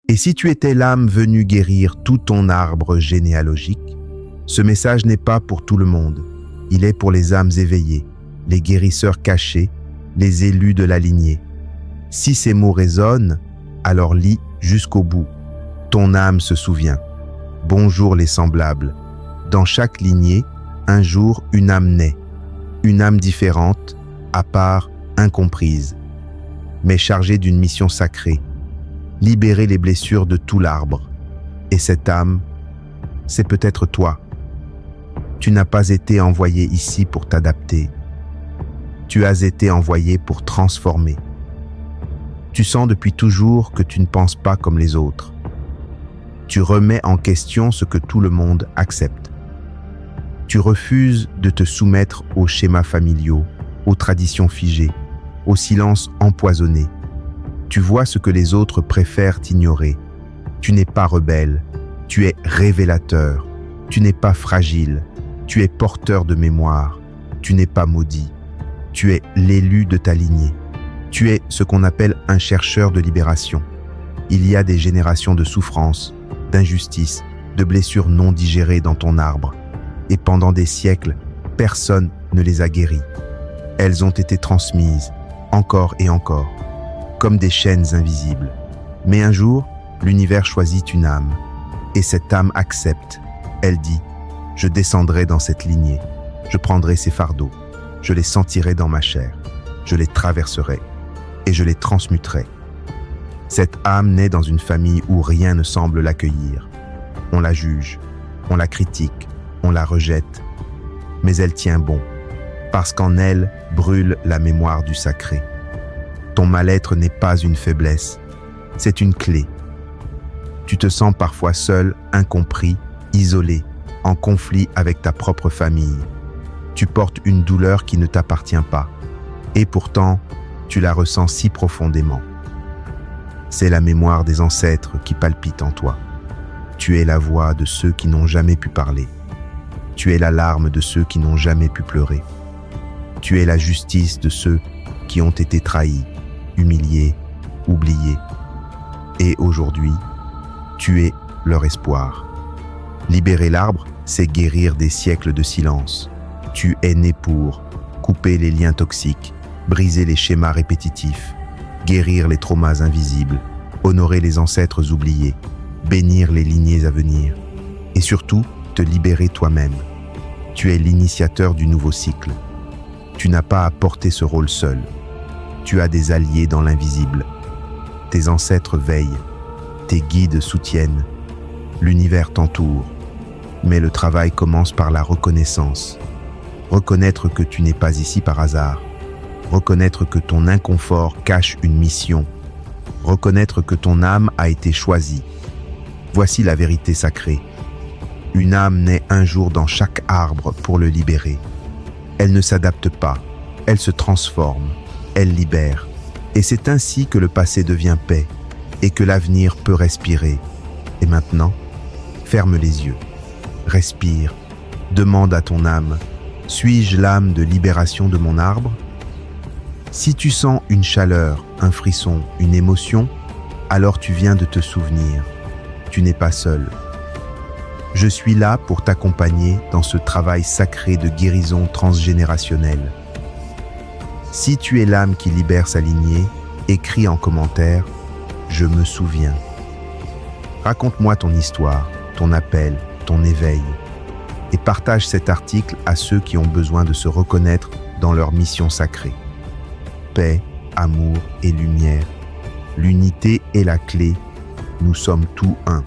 Et si tu étais l'âme venue guérir tout ton arbre généalogique, ce message n'est pas pour tout le monde. Il est pour les âmes éveillées, les guérisseurs cachés, les élus de la lignée. Si ces mots résonnent, alors lis jusqu'au bout. Ton âme se souvient. Bonjour les semblables. Dans chaque lignée, un jour, une âme naît. Une âme différente, à part, incomprise, mais chargée d'une mission sacrée. Libérer les blessures de tout l'arbre. Et cette âme, c'est peut-être toi. Tu n'as pas été envoyé ici pour t'adapter. Tu as été envoyé pour transformer. Tu sens depuis toujours que tu ne penses pas comme les autres. Tu remets en question ce que tout le monde accepte. Tu refuses de te soumettre aux schémas familiaux, aux traditions figées, au silence empoisonné. Tu vois ce que les autres préfèrent ignorer. Tu n'es pas rebelle, tu es révélateur. Tu n'es pas fragile, tu es porteur de mémoire. Tu n'es pas maudit, tu es l'élu de ta lignée. Tu es ce qu'on appelle un chercheur de libération. Il y a des générations de souffrances, d'injustices, de blessures non digérées dans ton arbre. Et pendant des siècles, personne ne les a guéries. Elles ont été transmises, encore et encore, comme des chaînes invisibles. Mais un jour, l'univers choisit une âme. Et cette âme accepte. Elle dit, « Je descendrai dans cette lignée. Je prendrai ces fardeaux. Je les sentirai dans ma chair. Je les traverserai. Et je les transmuterai. » Cette âme naît dans une famille où rien ne semble l'accueillir. On la juge, on la critique, on la rejette. Mais elle tient bon, parce qu'en elle brûle la mémoire du sacré. Ton mal-être n'est pas une faiblesse, c'est une clé. Tu te sens parfois seul, incompris, isolé, en conflit avec ta propre famille. Tu portes une douleur qui ne t'appartient pas. Et pourtant, tu la ressens si profondément. C'est la mémoire des ancêtres qui palpite en toi. Tu es la voix de ceux qui n'ont jamais pu parler. Tu es la larme de ceux qui n'ont jamais pu pleurer. Tu es la justice de ceux qui ont été trahis, humiliés, oubliés. Et aujourd'hui, tu es leur espoir. Libérer l'arbre, c'est guérir des siècles de silence. Tu es né pour couper les liens toxiques, briser les schémas répétitifs, guérir les traumas invisibles, honorer les ancêtres oubliés, bénir les lignées à venir, et surtout, te libérer toi-même. Tu es l'initiateur du nouveau cycle. Tu n'as pas à porter ce rôle seul. Tu as des alliés dans l'invisible. Tes ancêtres veillent, tes guides soutiennent, l'univers t'entoure. Mais le travail commence par la reconnaissance. Reconnaître que tu n'es pas ici par hasard. Reconnaître que ton inconfort cache une mission. Reconnaître que ton âme a été choisie. Voici la vérité sacrée. Une âme naît un jour dans chaque arbre pour le libérer. Elle ne s'adapte pas, elle se transforme, elle libère. Et c'est ainsi que le passé devient paix et que l'avenir peut respirer. Et maintenant, ferme les yeux, respire, demande à ton âme, suis-je l'âme de libération de mon arbre ? Si tu sens une chaleur, un frisson, une émotion, alors tu viens de te souvenir. Tu n'es pas seul. Je suis là pour t'accompagner dans ce travail sacré de guérison transgénérationnelle. Si tu es l'âme qui libère sa lignée, écris en commentaire « Je me souviens ». Raconte-moi ton histoire, ton appel, ton éveil, et partage cet article à ceux qui ont besoin de se reconnaître dans leur mission sacrée. Paix, amour et lumière. L'unité est la clé. Nous sommes tous un.